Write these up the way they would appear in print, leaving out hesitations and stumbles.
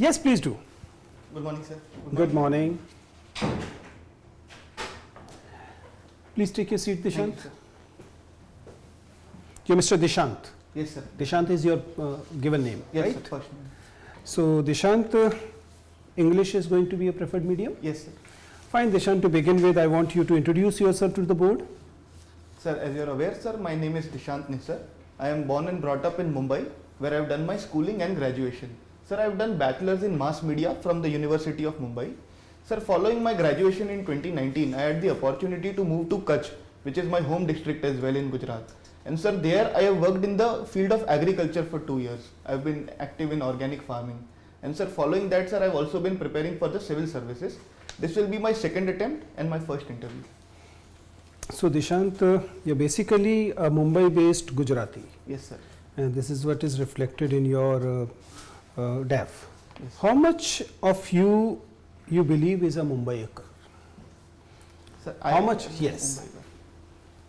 Yes, please do. Good morning, sir. Good morning. Please take your seat, Dishant. Thank you, sir. You're Mr. Dishant. Yes, sir. Dishant is your given name, Yes, right? sir. First name. So, Dishant, English is going to be a preferred medium? Yes, sir. Fine, Dishant, to begin with, I want you to introduce yourself to the board. Sir, as you are aware, sir, my name is Dishant Nishar. I am born and brought up in Mumbai, where I have done my schooling and graduation. Sir, I have done bachelor's in mass media from the University of Mumbai. Sir, following my graduation in 2019, I had the opportunity to move to Kutch, which is my home district as well in Gujarat. And sir, there I have worked in the field of agriculture for 2 years. I have been active in organic farming. And sir, following that, sir, I have also been preparing for the civil services. This will be my second attempt and my first interview. So, Dishant, you're basically a Mumbai-based Gujarati. Yes, sir. And this is what is reflected in your DAF. Yes. How much of you believe is a Mumbaiker? Sir, How much? Yes. Mumbaiker.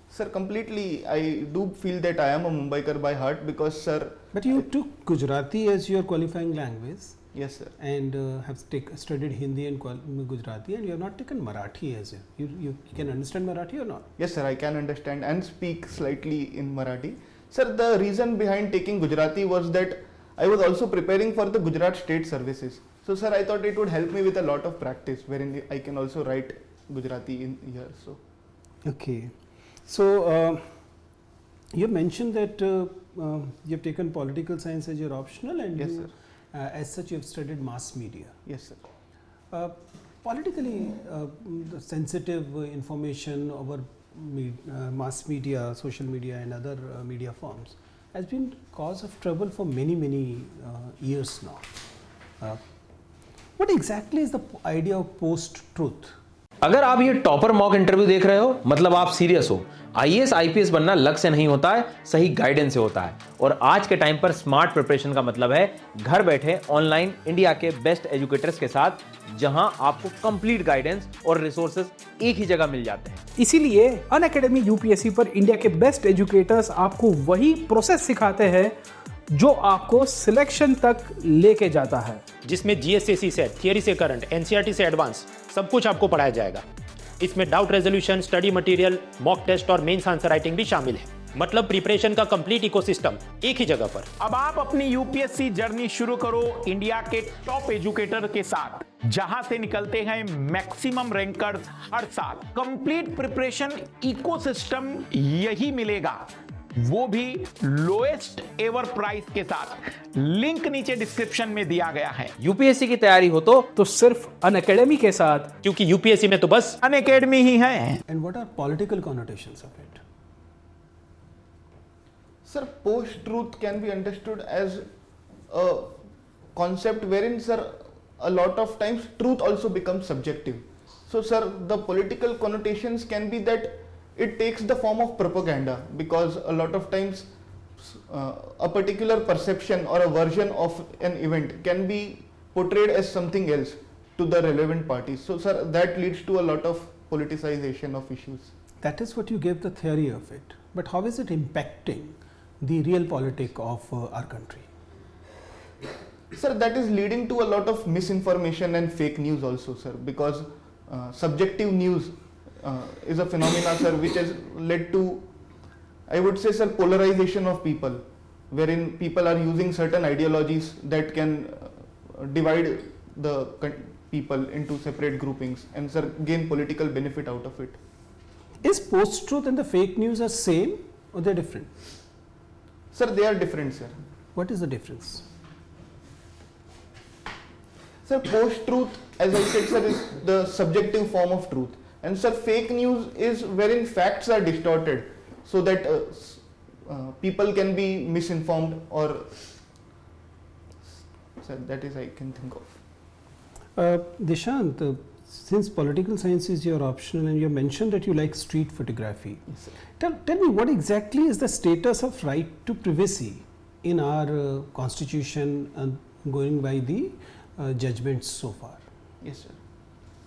Sir, completely, I do feel that I am a Mumbaiker by heart because, sir. But you took Gujarati as your qualifying language. Yes, sir. And have studied Hindi and Gujarati, and you have not taken Marathi as you can understand Marathi or not? Yes, sir, I can understand and speak slightly in Marathi. Sir, the reason behind taking Gujarati was that I was also preparing for the Gujarat State Services. So, sir, I thought it would help me with a lot of practice, wherein I can also write Gujarati in here. So, okay. So, you mentioned that you have taken political science as your optional, and yes, you, sir. As such, you have studied mass media. Yes, sir. Politically the sensitive information over mass media, social media, and other media forms has been cause of trouble for many years now. What exactly is the idea of post-truth? अगर आप ये topper mock interview देख रहे हो, मतलब आप serious हो। IAS IPS बनना लक से नहीं होता है, सही गाइडेंस से होता है। और आज के टाइम पर स्मार्ट प्रिपरेशन का मतलब है घर बैठे ऑनलाइन इंडिया के बेस्ट एजुकेटर्स के साथ, जहां आपको कंप्लीट गाइडेंस और रिसोर्सेज एक ही जगह मिल जाते हैं। इसीलिए अनअकैडमी यूपीएससी पर इंडिया के बेस्ट एजुकेटर्स आपको वही प्रोसेस सिखाते हैं जो आपको सिलेक्शन तक लेके जाता है, जिसमें जीएसएससी से थियरी से करंट, एनसीईआरटी से एडवांस सब कुछ आपको पढ़ाया जाएगा। इसमें doubt resolution, study material, mock test और मेंस आंसर राइटिंग भी शामिल है। मतलब प्रिपरेशन का कंप्लीट इकोसिस्टम एक ही जगह पर। अब आप अपनी यूपीएससी जर्नी शुरू करो इंडिया के टॉप एजुकेटर के साथ, जहां से निकलते हैं मैक्सिमम रैंकर्स हर साल। कंप्लीट प्रिपरेशन इकोसिस्टम यही मिलेगा, वो भी लोएस्ट एवर प्राइस के साथ। लिंक नीचे डिस्क्रिप्शन में दिया गया है। यूपीएससी की तैयारी हो तो सिर्फ अनअकैडमी के साथ, क्योंकि यूपीएससी में तो बस अनअकैडमी ही है। And what are political connotations of it? Sir, post-truth can be understood as a concept wherein, sir, a lot of times truth also becomes subjective. So, sir, the political connotations can be that it takes the form of propaganda, because a lot of times a particular perception or a version of an event can be portrayed as something else to the relevant parties. So, sir, that leads to a lot of politicization of issues. That is what you gave the theory of it. But how is it impacting the real politic of our country? Sir, that is leading to a lot of misinformation and fake news also, sir, because subjective news is a phenomena, sir, which has led to, I would say, sir, polarization of people, wherein people are using certain ideologies that can divide the people into separate groupings and, sir, gain political benefit out of it. Is post-truth and the fake news are same or they're different? Sir, they are different, sir. What is the difference? Sir, post-truth, as I said, sir, is the subjective form of truth. And, sir, fake news is wherein facts are distorted so that people can be misinformed, or, sir, that is I can think of. Dishant, since political science is your optional and you mentioned that you like street photography, Yes, sir. tell me what exactly is the status of right to privacy in our constitution going by the judgments so far? Yes, sir.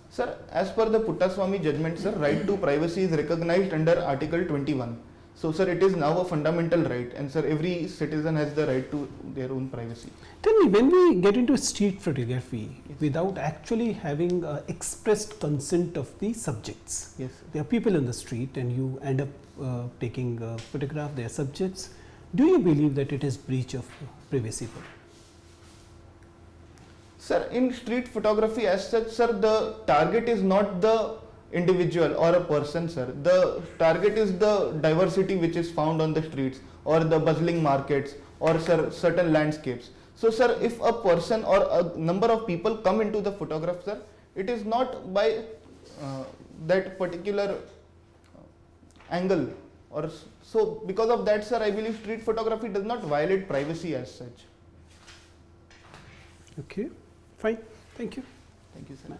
Sir, as per the Puttaswamy judgment, sir, right to privacy is recognized under Article 21. So sir, it is now a fundamental right, and sir, every citizen has the right to their own privacy. Tell me, when we get into street photography without actually having expressed consent of the subjects, Yes, sir. there are people in the street and you end up taking a photograph their subjects, do you believe that it is breach of privacy? Sir, in street photography as such, sir, the target is not the individual or a person, sir. The target is the diversity which is found on the streets or the bustling markets or sir, certain landscapes. So sir, if a person or a number of people come into the photograph, sir, it is not by that particular angle, or so because of that, sir, I believe street photography does not violate privacy as such. Okay, fine, thank you. Thank you, sir.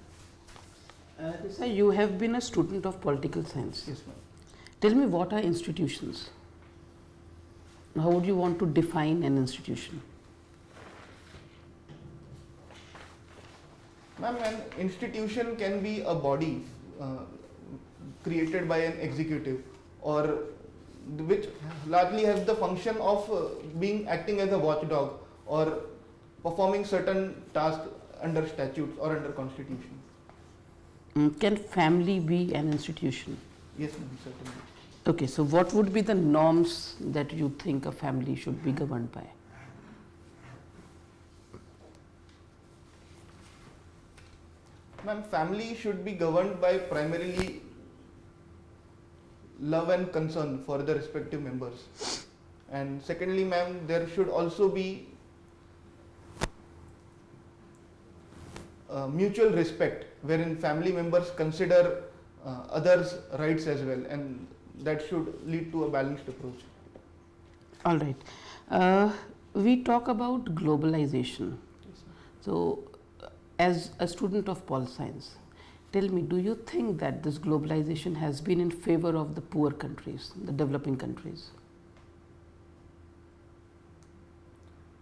Sir, you have been a student of political science. Yes, ma'am. Tell me, what are institutions? How would you want to define an institution? Ma'am, an institution can be a body created by an executive, or which largely has the function of acting as a watchdog or performing certain tasks under statutes or under constitution. Can family be an institution? Yes, ma'am, certainly. Okay, so what would be the norms that you think a family should be governed by? Ma'am, family should be governed by primarily love and concern for the respective members. And secondly, ma'am, there should also be mutual respect, wherein family members consider others' rights as well, and that should lead to a balanced approach. All right. We talk about globalization. So, as a student of pol science, tell me, do you think that this globalization has been in favor of the poor countries, the developing countries?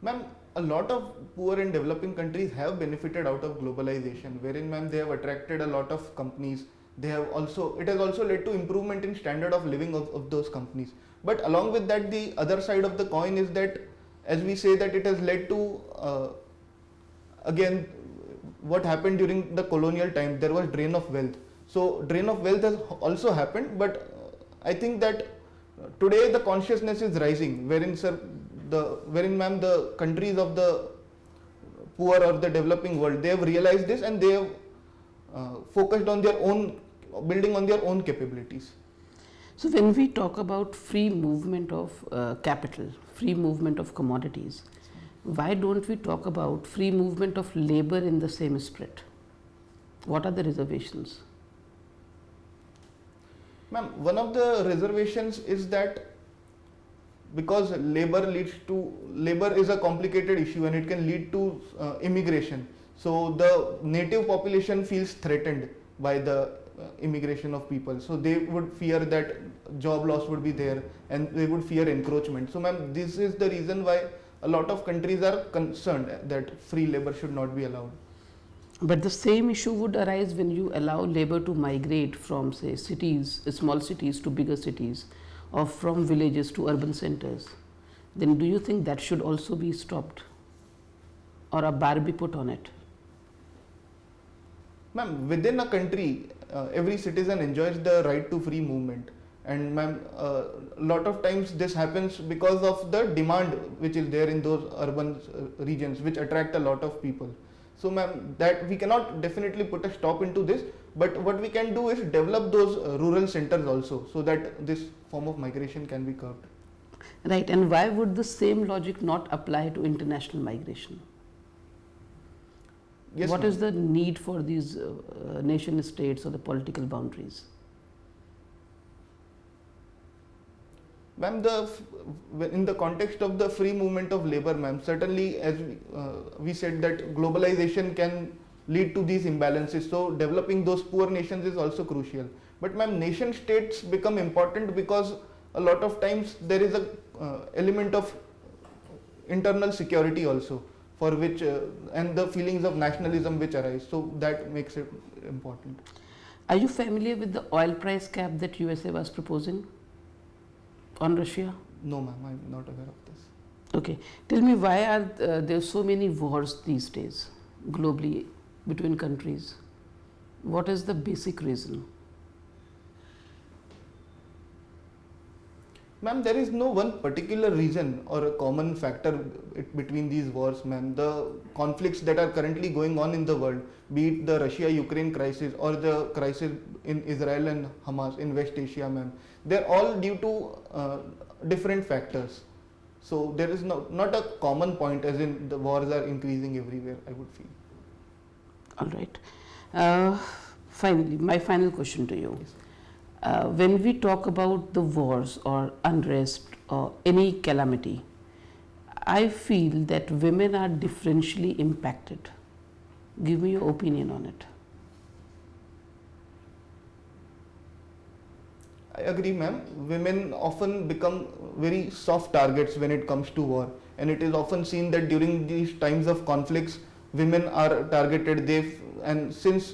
Ma'am, a lot of poor and developing countries have benefited out of globalization, wherein, ma'am, they have attracted a lot of companies. It has also led to improvement in standard of living of those companies. But along with that, the other side of the coin is that, as we say, that it has led to again what happened during the colonial time. There was drain of wealth. So drain of wealth has also happened, but I think that today the consciousness is rising, wherein ma'am, the countries of the poor or the developing world, they have realized this and they have focused on their own, building on their own capabilities. So, when we talk about free movement of capital, free movement of commodities, why don't we talk about free movement of labor in the same spirit? What are the reservations? Ma'am, one of the reservations is that because labor is a complicated issue and it can lead to immigration. So the native population feels threatened by the immigration of people. So they would fear that job loss would be there and they would fear encroachment. So ma'am, this is the reason why a lot of countries are concerned that free labor should not be allowed. But the same issue would arise when you allow labor to migrate from, say, cities, small cities to bigger cities, or from villages to urban centers. Then do you think that should also be stopped, or a bar be put on it? Ma'am, within a country, every citizen enjoys the right to free movement. And ma'am, a lot of times this happens because of the demand which is there in those urban regions, which attract a lot of people. So ma'am, that we cannot definitely put a stop into this, but what we can do is develop those rural centers also, so that this form of migration can be curbed. Right, and why would the same logic not apply to international migration? Yes, What ma'am. is the need for these nation states or the political boundaries? Ma'am, in the context of the free movement of labor, ma'am, certainly as we said that globalization can lead to these imbalances. So developing those poor nations is also crucial. But ma'am, nation states become important because a lot of times there is a element of internal security also, for which and the feelings of nationalism which arise. So that makes it important. Are you familiar with the oil price cap that USA was proposing? on Russia? No, ma'am, I'm not aware of this. Okay. Tell me, why are there so many wars these days globally between countries? What is the basic reason? Ma'am, there is no one particular reason or a common factor between these wars, ma'am. The conflicts that are currently going on in the world, be it the Russia-Ukraine crisis or the crisis in Israel and Hamas in West Asia, ma'am, they're all due to different factors. So there is not a common point, as in the wars are increasing everywhere, I would feel. All right. Finally, my final question to you. When we talk about the wars or unrest or any calamity, I feel that women are differentially impacted. Give me your opinion on it. I agree, ma'am. Women often become very soft targets when it comes to war, and it is often seen that during these times of conflicts, women are targeted. And since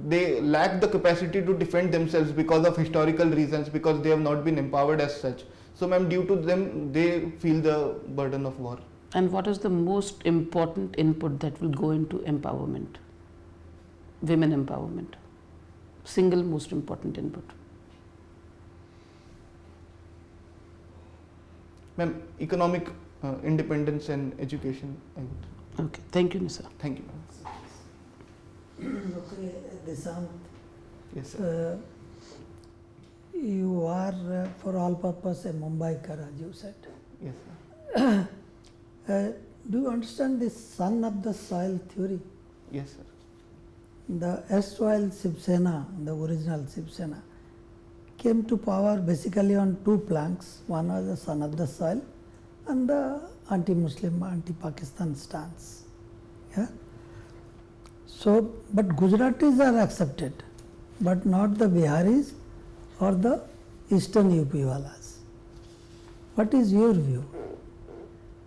they lack the capacity to defend themselves because of historical reasons, because they have not been empowered as such. So, ma'am, due to them, they feel the burden of war. And what is the most important input that will go into empowerment? Women empowerment. Single most important input. Ma'am, economic independence and education. Okay. Thank you, Nishar. Thank you, ma'am. Okay, Dishant, Yes, sir. you are for all purpose a Mumbaiker, as you said. Yes, sir. Do you understand this son of the soil theory? Yes, sir. The erstwhile Shiv Sena, the original Shiv Sena, came to power basically on two planks. One was the son of the soil and the anti-Muslim, anti-Pakistan stance. Yeah. So, but Gujaratis are accepted, but not the Biharis or the Eastern UP walas. What is your view,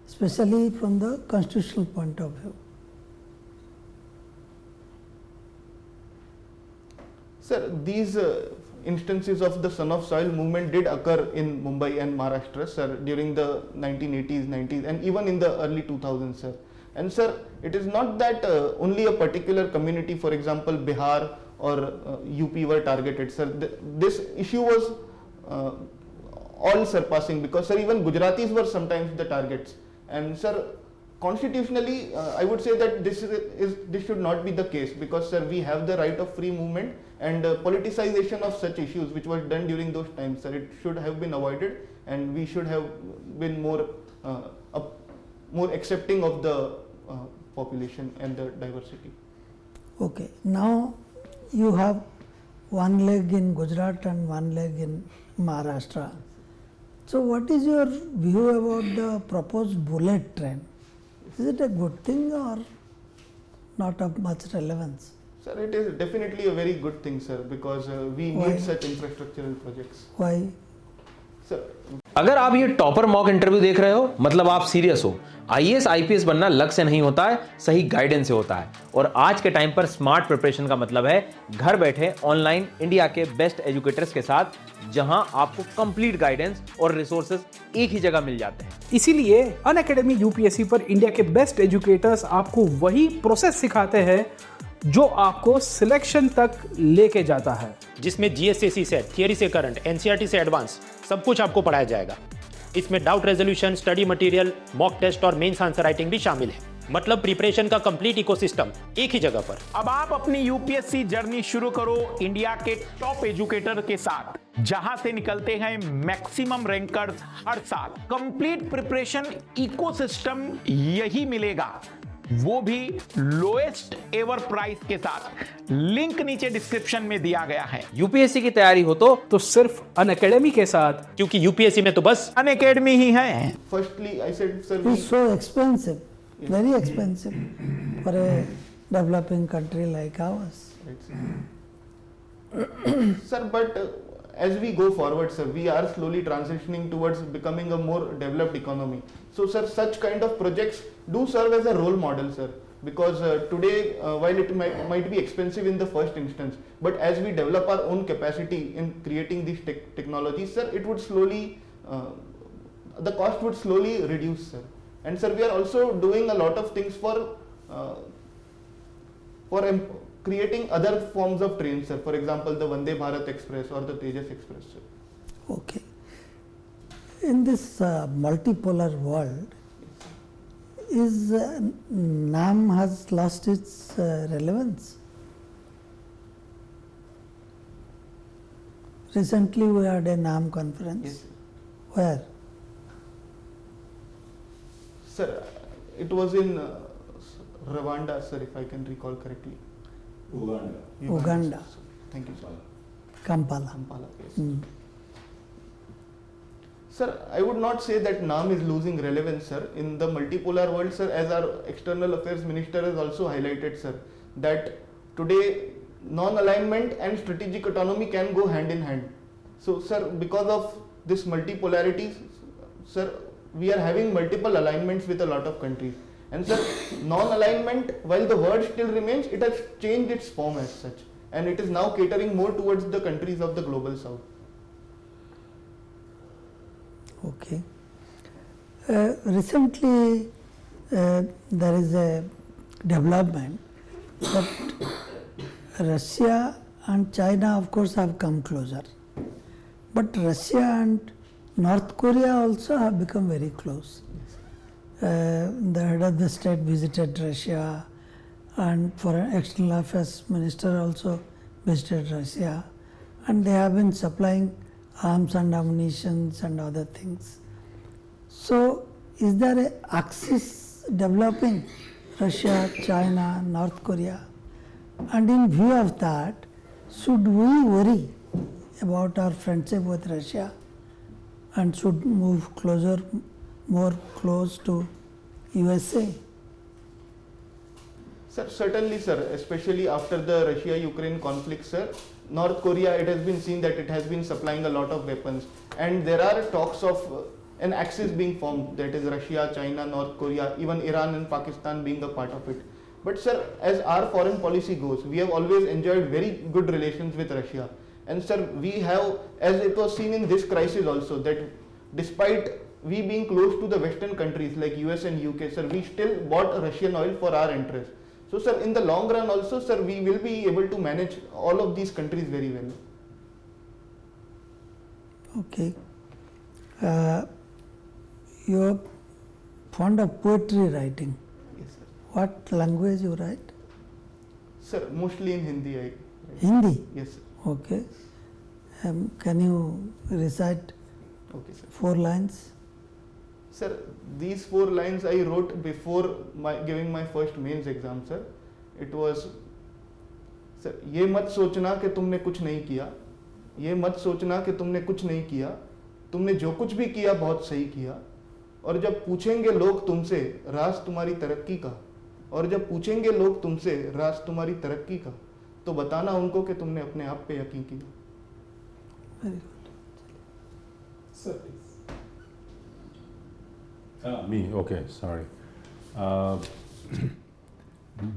especially from the constitutional point of view? Sir, these instances of the son of soil movement did occur in Mumbai and Maharashtra, sir, during the 1980s, 90s, and even in the early 2000s, sir. And sir, it is not that only a particular community, for example, Bihar or UP were targeted, sir. This issue was all surpassing, because sir, even Gujaratis were sometimes the targets. And sir, constitutionally, I would say that this should not be the case, because sir, we have the right of free movement, and politicization of such issues which was done during those times, sir, it should have been avoided, and we should have been more accepting of the population and the diversity. Okay, now you have one leg in Gujarat and one leg in Maharashtra. So what is your view about the proposed bullet train? Is it a good thing or not of much relevance? Sir, it is definitely a very good thing, sir, because we Why? need such infrastructural projects. Why? Sir, अगर आप ये topper mock interview देख रहे हो, मतलब आप serious हो। IAS IPS बनना लक से नहीं होता है, सही गाइडेंस से होता है। और आज के टाइम पर स्मार्ट प्रिपरेशन का मतलब है घर बैठे ऑनलाइन इंडिया के बेस्ट एजुकेटर्स के साथ, जहां आपको कंप्लीट गाइडेंस और रिसोर्सेज एक ही जगह मिल जाते हैं। इसीलिए अनअकैडमी यूपीएससी पर इंडिया के बेस्ट एजुकेटर्स आपको वही प्रोसेस सिखाते हैं जो आपको सिलेक्शन तक लेके जाता है, जिसमें जीएस से सीसेट, थियरी से करंट, एनसीईआरटी से एडवांस सब कुछ आपको पढ़ाया जाएगा। इसमें doubt resolution, study material, mock test और मेंस आंसर राइटिंग भी शामिल है। मतलब प्रिपरेशन का कंप्लीट इकोसिस्टम एक ही जगह पर। अब आप अपनी यूपीएससी जर्नी शुरू करो इंडिया के टॉप एजुकेटर के साथ, जहां से निकलते हैं मैक्सिमम रैंकर्स हर साल। कंप्लीट प्रिपरेशन इकोसिस्टम यही मिलेगा, वो भी लोएस्ट एवर प्राइस के साथ। लिंक नीचे डिस्क्रिप्शन में दिया गया है। यूपीएससी की तैयारी हो तो सिर्फ अनअकैडमी के साथ, क्योंकि यूपीएससी में तो बस अनअकैडमी ही है। firstly, I said, sir, It is so expensive, very expensive for a developing country like ours. sir, but as we go forward, sir, we are slowly transitioning towards becoming a more developed economy. So, sir, such kind of projects do serve as a role model, sir. because today while it might be expensive in the first instance, but as we develop our own capacity in creating these technologies, sir, it would slowly the cost would slowly reduce, sir. And sir, we are also doing a lot of things for creating other forms of trains, sir. For example, the Vande Bharat Express or the Tejas Express, sir. Okay. In this multipolar world, is NAM has lost its relevance? Recently we had a NAM conference. Yes, sir. Where? Sir, it was in Rwanda, sir, if I can recall correctly. Uganda. Sir. Thank you, sir. Kampala. Kampala, yes. Mm. Sir, I would not say that NAM is losing relevance, sir. In the multipolar world, sir, as our External Affairs Minister has also highlighted, sir, that today non-alignment and strategic autonomy can go hand in hand. So, sir, because of this multipolarity, sir, we are having multiple alignments with a lot of countries. And sir, non-alignment, while the word still remains, it has changed its form as such. And it is now catering more towards the countries of the global south. Okay. Recently, there is a development that Russia and China, of course, have come closer. But Russia and North Korea also have become very close. The head of the state visited Russia, and Foreign External Affairs Minister also visited Russia, and they have been supplying arms and ammunition and other things. So, is there a axis developing, Russia, China, North Korea? And in view of that, should we worry about our friendship with Russia and should move closer, more close to USA? Sir, certainly, sir, especially after the Russia-Ukraine conflict, sir, North Korea, it has been seen that it has been supplying a lot of weapons, and there are talks of an axis being formed, that is Russia, China, North Korea, even Iran and Pakistan being a part of it. But sir, as our foreign policy goes, we have always enjoyed very good relations with Russia. And sir, we have, as it was seen in this crisis also, that despite we being close to the Western countries like US and UK, sir, we still bought Russian oil for our interest. So sir, in the long run also, sir, we will be able to manage all of these countries very well. Okay. You are fond of poetry writing. Yes, sir. What language you write? Sir, mostly in Hindi. I write. Hindi? Yes, sir. Okay. Can you recite Okay, sir. 4 lines? Sir, these 4 lines I wrote before giving my first mains exam, sir. It was, sir, ये मत सोचना कि तुमने कुछ नहीं किया, ये मत सोचना कि तुमने कुछ नहीं किया, तुमने जो कुछ भी किया बहुत सही किया, और जब पूछेंगे लोग तुमसे राज तुम्हारी तरक्की का, और जब पूछेंगे लोग तुमसे राज तुम्हारी तरक्की का, तो बताना उनको कि तुमने अपने आप पे यकीन किया. Very good. Sir, please. Me, okay, sorry.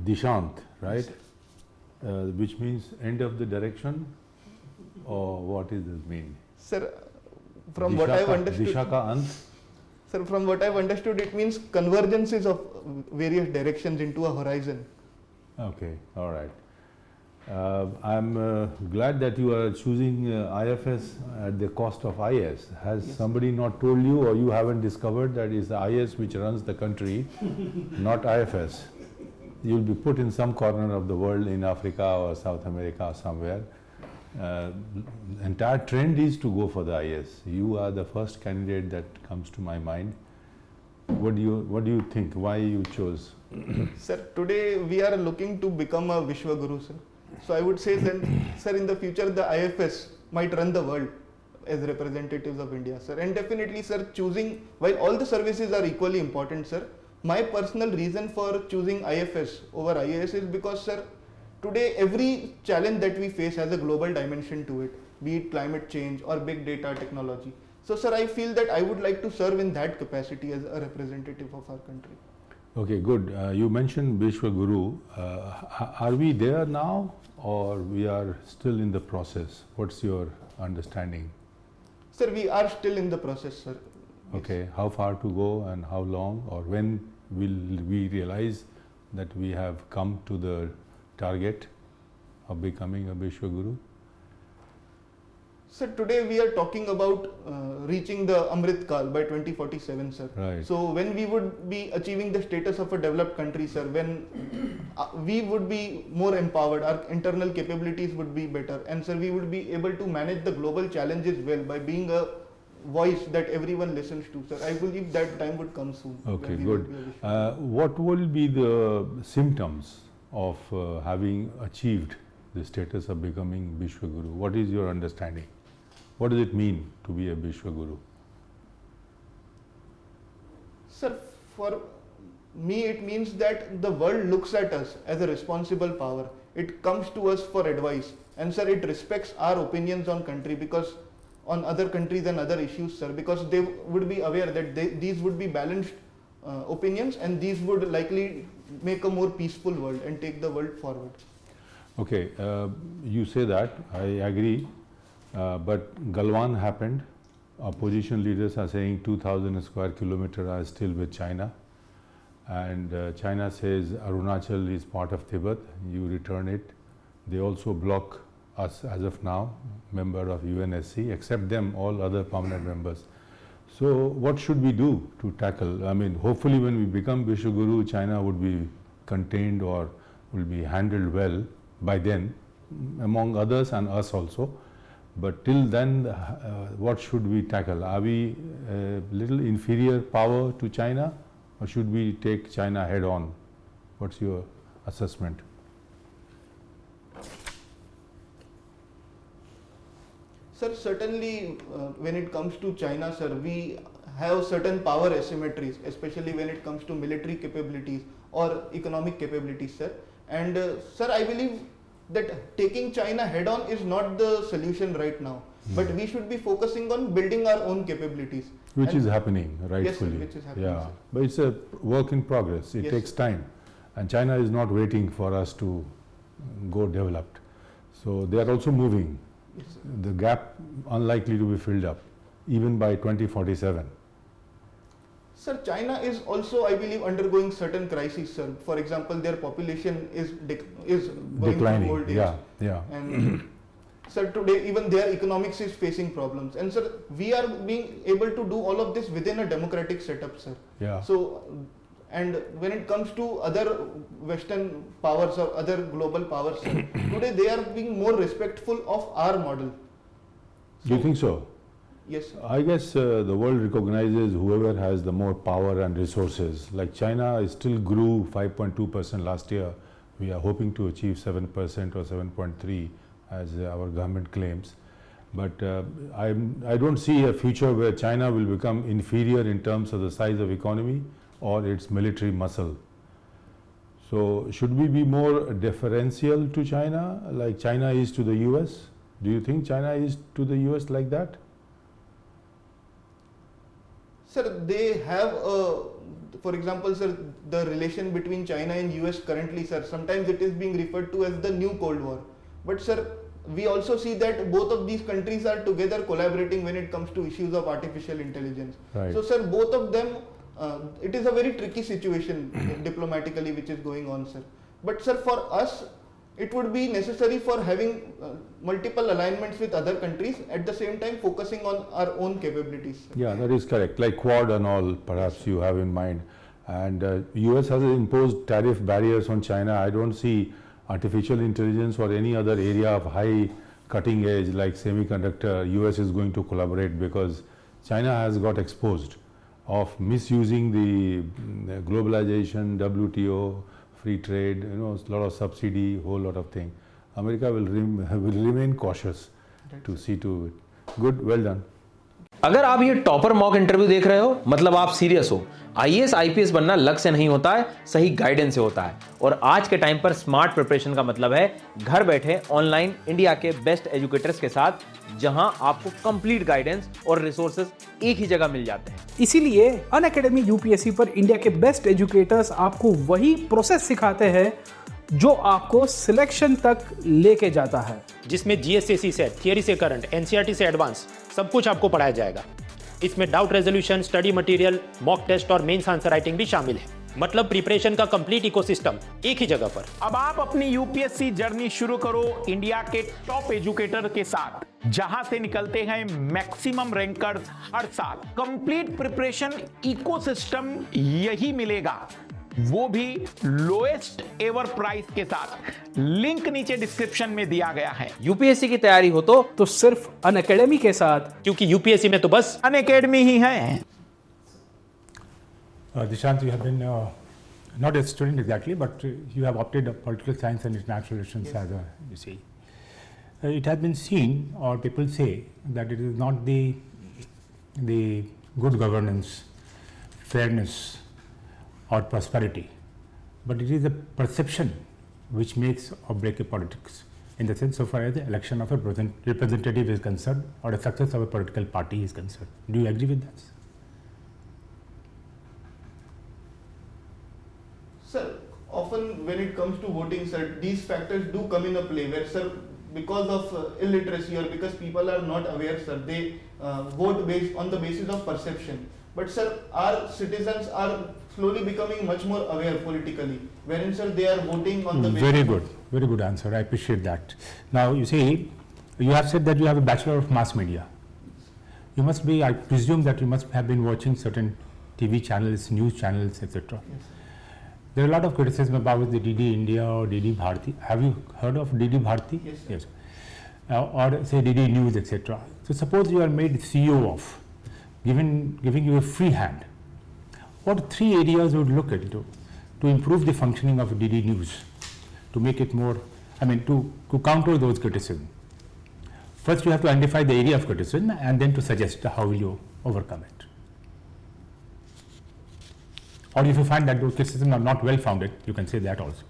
Dishant, right? Which means end of the direction, or what does this mean? Sir, from what I've understood, Disha ka ant? sir, from what I've understood, it means convergences of various directions into a horizon. Okay, all right. I'm glad that you are choosing IFS at the cost of IAS. Has somebody not told you, or you haven't discovered that it's the IAS which runs the country, not IFS? You'll be put in some corner of the world, in Africa or South America or somewhere. Entire trend is to go for the IAS. You are the first candidate that comes to my mind. What do you think? Why you chose? Sir, today we are looking to become a Vishwa Guru, sir. So I would say then, sir, in the future the IFS might run the world as representatives of India, sir. And definitely, sir, choosing, while all the services are equally important, sir, my personal reason for choosing IFS over IAS is because, sir, today every challenge that we face has a global dimension to it, be it climate change or big data technology. So, sir, I feel that I would like to serve in that capacity as a representative of our country. Okay, good. You mentioned Vishwa Guru. Are we there now, or we are still in the process? What's your understanding? Sir, we are still in the process, sir. Okay, how far to go and how long, or when will we realize that we have come to the target of becoming a Vishwa Guru? Sir, today we are talking about reaching the Amrit Kal by 2047, sir. Right. So when we would be achieving the status of a developed country, sir, when we would be more empowered, our internal capabilities would be better, and sir, we would be able to manage the global challenges well by being a voice that everyone listens to, sir. I believe that time would come soon. Okay, when we good. would be a Vishwa Guru. What will be the symptoms of having achieved the status of becoming Vishwa Guru? What is your understanding? What does it mean to be a Vishwa Guru? Sir, for me it means that the world looks at us as a responsible power. It comes to us for advice, and sir, it respects our opinions on country, because on other countries and other issues, sir, because they would be aware that these would be balanced opinions, and these would likely make a more peaceful world and take the world forward. Okay, you say that, I agree, but Galwan happened. Opposition leaders are saying 2,000 square kilometers are still with China, and China says Arunachal is part of Tibet, you return it. They also block us as of now, member of UNSC, except them, all other permanent members. So what should we do to tackle? I mean, hopefully when we become Vishwa Guru, China would be contained or will be handled well by then, among others and us also. But till then, what should we tackle? Are we a little inferior power to China, or should we take China head on? What's your assessment? Sir, certainly when it comes to China, sir, we have certain power asymmetries, especially when it comes to military capabilities or economic capabilities, sir. And sir, I believe that taking China head on is not the solution right now, but we should be focusing on building our own capabilities. Which And is happening, rightfully. Yes, sir, which is happening, Yeah, sir. but it's a work in progress. It Yes, takes sir. time, and China is not waiting for us to go developed. So they are also moving. Yes, sir. The gap unlikely to be filled up, even by 2047. Sir, China is also, I believe, undergoing certain crises, sir. For example, their population is going Declining. through old age. Yeah, yeah. And sir, today even their economics is facing problems. And sir, we are being able to do all of this within a democratic setup, sir. Yeah. So, and when it comes to other Western powers or other global powers, sir, today they are being more respectful of our model. Do you think so? Yes, sir. I guess the world recognizes whoever has the more power and resources. Like China still grew 5.2% last year. We are hoping to achieve 7% or 7.3 as our government claims. But I don't see a future where China will become inferior in terms of the size of economy or its military muscle. So should we be more deferential to China like China is to the US? Do you think China is to the US like that? Sir, they have for example, sir, the relation between China and US currently, sir, sometimes it is being referred to as the new Cold War. But sir, we also see that both of these countries are together collaborating when it comes to issues of artificial intelligence. Right. So sir, both of them, it is a very tricky situation diplomatically which is going on, sir. But sir, for us, it would be necessary for having multiple alignments with other countries, at the same time focusing on our own capabilities, sir. Yeah, that is correct. Like Quad and all, perhaps you have in mind. And US has imposed tariff barriers on China. I don't see artificial intelligence or any other area of high cutting edge like semiconductor. US is going to collaborate because China has got exposed of misusing the globalization, WTO, free trade, a lot of subsidy, whole lot of things. America will remain cautious to see to it. Good, well done. अगर आप ये topper mock interview देख रहे हो मतलब आप serious हो। IAS IPS बनना लक से नहीं होता है, सही गाइडेंस से होता है। और आज के टाइम पर स्मार्ट प्रिपरेशन का मतलब है घर बैठे ऑनलाइन इंडिया के बेस्ट एजुकेटर्स के साथ, जहां आपको कंप्लीट गाइडेंस और रिसोर्सेज एक ही जगह मिल जाते हैं। इसीलिए अनअकैडमी यूपीएससी पर इंडिया के बेस्ट एजुकेटर्स आपको वही प्रोसेस सिखाते हैं जो आपको सिलेक्शन तक लेके जाता है, जिसमें जीएस से सीसेट, थियरी से करंट, एनसीईआरटी से एडवांस सब कुछ आपको पढ़ाया जाएगा। इसमें doubt resolution, study material, mock test और मेंस आंसर राइटिंग भी शामिल है। मतलब प्रिपरेशन का कंप्लीट इकोसिस्टम एक ही जगह पर। अब आप अपनी यूपीएससी जर्नी शुरू करो इंडिया के टॉप एजुकेटर के साथ, जहां से निकलते हैं मैक्सिमम रैंकर्स हर साल। कंप्लीट प्रिपरेशन इकोसिस्टम यही मिलेगा, वो भी लोएस्ट एवर प्राइस के साथ। लिंक नीचे डिस्क्रिप्शन में दिया गया है। यूपीएससी की तैयारी हो तो सिर्फ अनअकैडमी के साथ, क्योंकि यूपीएससी में तो बस अनअकैडमी ही है। Dishant, you have been not a student exactly, but you have opted political science and international relations as a, you see. It has been seen, or people say, that it is not the good governance, fairness, or prosperity, but it is a perception which makes or break a politics. In the sense, so far as the election of a representative is concerned, or the success of a political party is concerned. Do you agree with that? Sir, often when it comes to voting, sir, these factors do come in a play where, sir, because of illiteracy or because people are not aware, sir, they vote based on the basis of perception. But sir, our citizens are slowly becoming much more aware politically, wherein, sir, they are voting on the basis. Very good answer. I appreciate that. Now you see, you have said that you have a Bachelor of Mass Media. You must be, I presume that you must have been watching certain TV channels, news channels, etc. Yes, sir. There are a lot of criticism about the DD India or DD Bharati. Have you heard of DD Bharati? Yes, sir. Yes. Or say DD News, etc. So suppose you are made CEO of, giving you a free hand. What 3 areas would look into to improve the functioning of DD News, to make it more, I mean, to counter those criticism? First, you have to identify the area of criticism and then to suggest how will you overcome it. Or if you find that those criticisms are not well founded, you can say that also.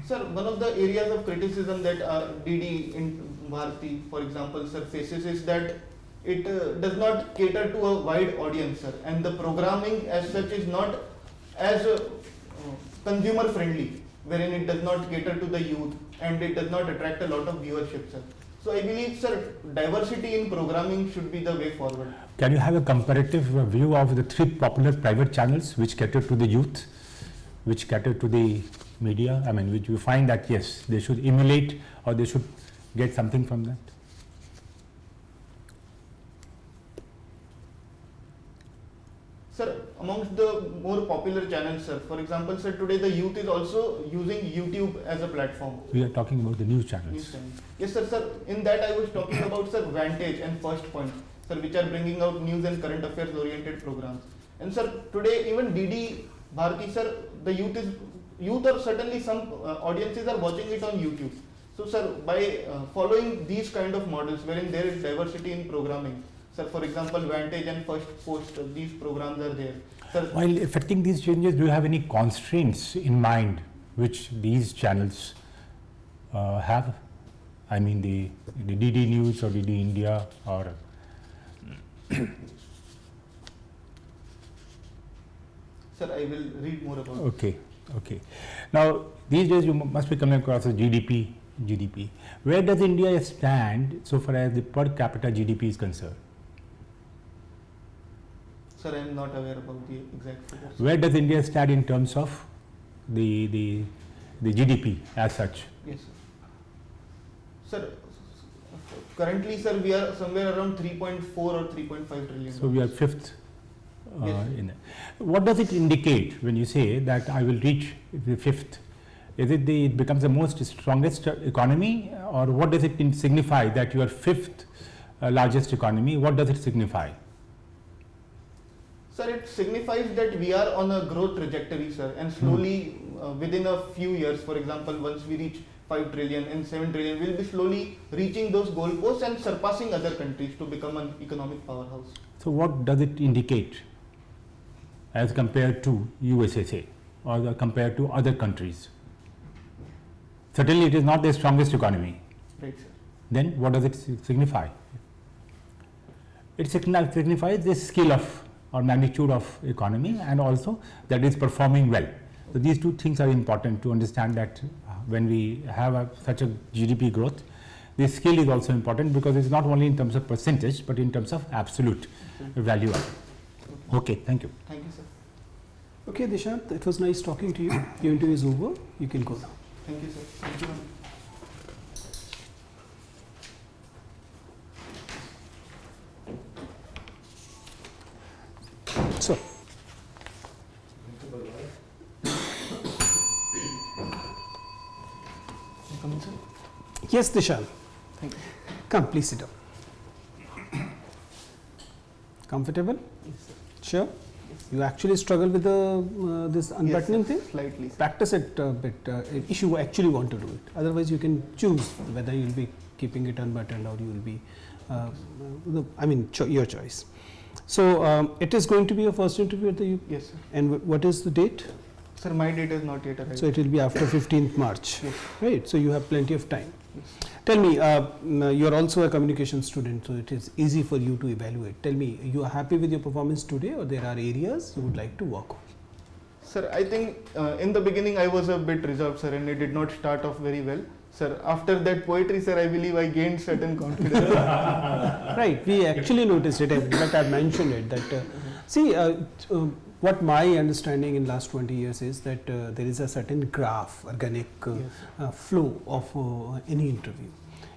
Sir, one of the areas of criticism that DD in Bharati, for example, sir, faces is that it does not cater to a wide audience, sir, and the programming as such is not as consumer friendly, wherein it does not cater to the youth and it does not attract a lot of viewership, sir. So I believe, sir, diversity in programming should be the way forward. Can you have a comparative view of the 3 popular private channels which cater to the youth, which cater to the media? I mean, which you find that yes, they should emulate or they should get something from that? Sir, amongst the more popular channels, sir, for example, sir, today the youth is also using YouTube as a platform. We are talking about the news channels. News channel. Yes, sir, sir. In that I was talking about, sir, Vantage and First Point, sir, which are bringing out news and current affairs oriented programs. And sir, today even DD Bharati, sir, the youth or certainly some audiences are watching it on YouTube. So, sir, by following these kind of models wherein there is diversity in programming, sir, for example, Vantage and First Post, these programs are there. Sir, While effecting these changes, do you have any constraints in mind which these channels have? I mean the DD News or DD India or sir, I will read more about it. Okay. Now these days you must be coming across as GDP. Where does India stand so far as the per capita GDP is concerned? Sir, I am not aware about the exact figures. Where does India stand in terms of the GDP as such? Yes, sir. Sir, currently, sir, we are somewhere around 3.4 or 3.5 trillion. So we are 5th Yes. in that. What does it indicate when you say that I will reach the 5th? Is it it becomes the most strongest economy, or what does it signify that you are 5th largest economy? What does it signify? Sir, it signifies that we are on a growth trajectory, sir, and slowly within a few years, for example, once we reach 5 trillion and 7 trillion, we'll be slowly reaching those goalposts and surpassing other countries to become an economic powerhouse. So what does it indicate as compared to USSA or compared to other countries? Certainly it is not the strongest economy. Right, sir. Then what does it signify? It signifies the scale of or magnitude of economy, and also that is performing well. So these two things are important to understand, that when we have such a GDP growth, the scale is also important, because it's not only in terms of percentage but in terms of absolute value. Okay, thank you. Thank you, sir. Okay, Dishant, it was nice talking to you. Your interview is over. You can go now. Thank you, sir. Thank you, ma'am. So, Come in, sir. yes, Dishant. Thank you. Come, please sit down. Comfortable? Yes, sir. Sure. You actually struggle with the this unbuttoning Yes, sir. thing? Slightly, sir. Practice it a bit if you actually want to do it. Otherwise, you can choose whether you'll be keeping it unbuttoned or you will be, your choice. So, it is going to be your first interview at the UP. Yes, sir. And what is the date? Sir, my date is not yet arrived. So, it will be after 15th March. Yes. Right. So, you have plenty of time. Yes. Tell me, you are also a communication student, so it is easy for you to evaluate. Tell me, you are happy with your performance today, or there are areas you would like to work on? Sir, I think in the beginning I was a bit reserved, sir, and it did not start off very well. Sir, after that poetry, sir, I believe I gained certain confidence. Right, we actually noticed it. In fact, I mentioned it that what my understanding in last 20 years is that there is a certain graph, organic flow of any interview,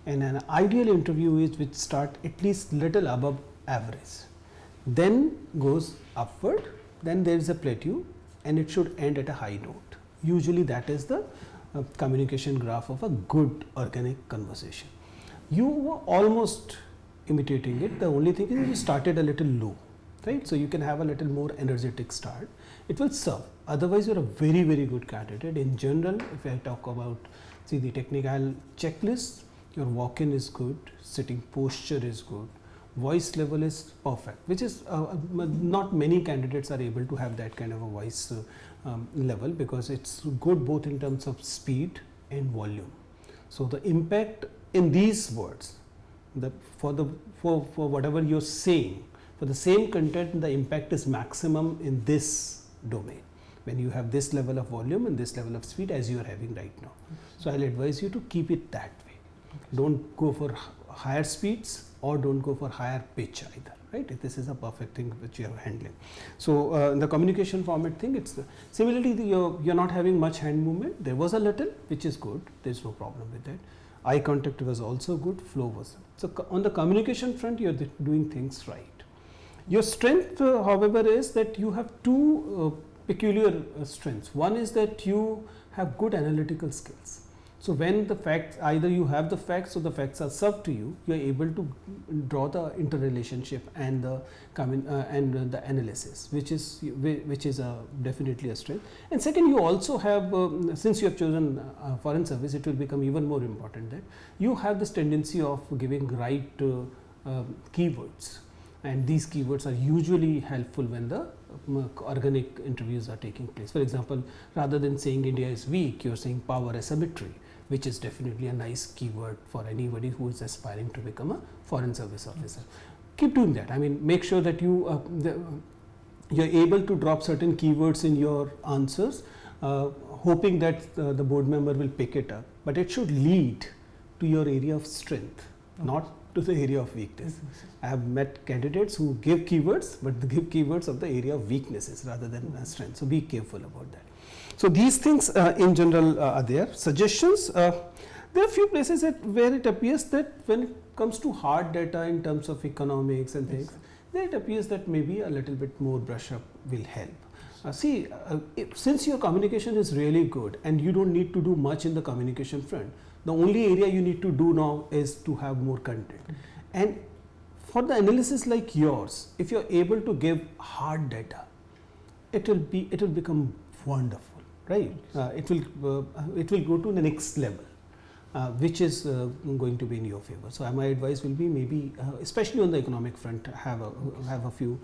and an ideal interview is which start at least little above average, then goes upward, then there is a plateau, and it should end at a high note. Usually that is the communication graph of a good organic conversation. You were almost imitating it. The only thing is you started a little low, right? So you can have a little more energetic start. It will serve. Otherwise, you're a very, very good candidate. In general, if I talk about, see, the technical checklist, your walk-in is good, sitting posture is good, voice level is perfect, which is not many candidates are able to have that kind of a voice level, because it's good both in terms of speed and volume. So the impact in these words, for whatever you're saying, for the same content, the impact is maximum in this domain when you have this level of volume and this level of speed as you are having right now. So I'll advise you to keep it that way. Don't go for higher speeds or don't go for higher pitch either, right? This is a perfect thing which you are handling. So in the communication format thing, it's similarly you're not having much hand movement. There was a little, which is good. There's no problem with that. Eye contact was also good. Flow was. So on the communication front, you're doing things right. Your strength, however, is that you have two peculiar strengths. One is that you have good analytical skills. So when the facts, either you have the facts or the facts are served to you, you are able to draw the interrelationship and the analysis, which is definitely a strength. And second, you also have, since you have chosen foreign service, it will become even more important that you have this tendency of giving right keywords. And these keywords are usually helpful when the organic interviews are taking place. For example, rather than saying India is weak, you're saying power asymmetry, which is definitely a nice keyword for anybody who is aspiring to become a foreign service officer. Keep doing that. I mean, make sure that you're able to drop certain keywords in your answers, hoping that the board member will pick it up. But it should lead to your area of strength, not to the area of weakness. I have met candidates who give keywords, but they give keywords of the area of weaknesses rather than strength. So be careful about that. So these things in general are there. Suggestions, there are a few places where it appears that when it comes to hard data in terms of economics and things, there it appears that maybe a little bit more brush up will help. Since your communication is really good and you don't need to do much in the communication front, the only area you need to do now is to have more content. And for the analysis like yours, if you're able to give hard data, it will become wonderful, right? It will go to the next level. which is going to be in your favor. So my advice will be maybe, especially on the economic front, have a few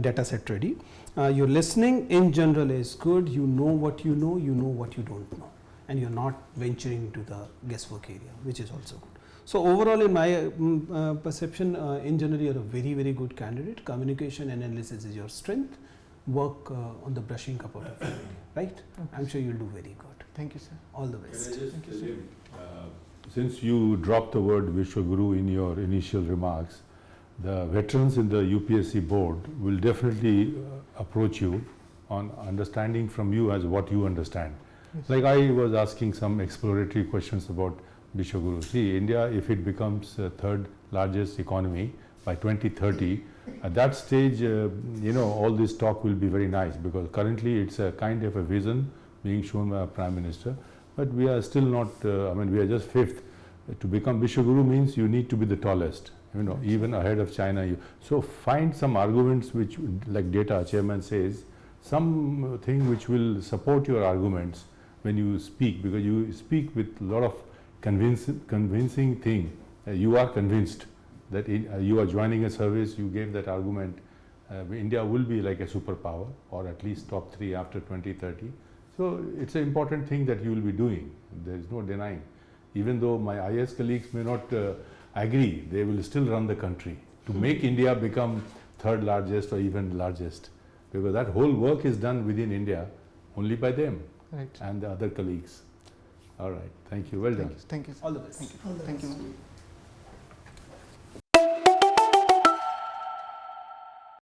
data set ready. Your listening in general is good. You know what you know what you don't know, and you're not venturing into the guesswork area, which is also good. So overall, in my perception, in general, you're a very, very good candidate. Communication and analysis is your strength. Work on the brushing up out of your area, right? I'm sure you'll do very good. Thank you, sir. All the best. Thank you, sir. Since you dropped the word Vishwaguru in your initial remarks, the veterans in the UPSC board will definitely approach you on understanding from you as what you understand. Yes. Like I was asking some exploratory questions about Vishwaguru. See, India, if it becomes third largest economy by 2030, at that stage, all this talk will be very nice, because currently it's a kind of a vision being shown by a Prime Minister, but we are still not, we are just fifth. To become Vishwaguru means you need to be the tallest, even ahead of China. So find some arguments which, like data chairman says, something which will support your arguments when you speak, because you speak with a lot of convincing thing. You are convinced that you are joining a service, you gave that argument, India will be like a superpower, or at least top 3 after 2030. So it's an important thing that you will be doing. There is no denying. Even though my IAS colleagues may not agree, they will still run the country to make India become third largest or even largest, because that whole work is done within India only by them Right. and the other colleagues. All right. Thank you. Well done. Thank you. All the best. Thank you.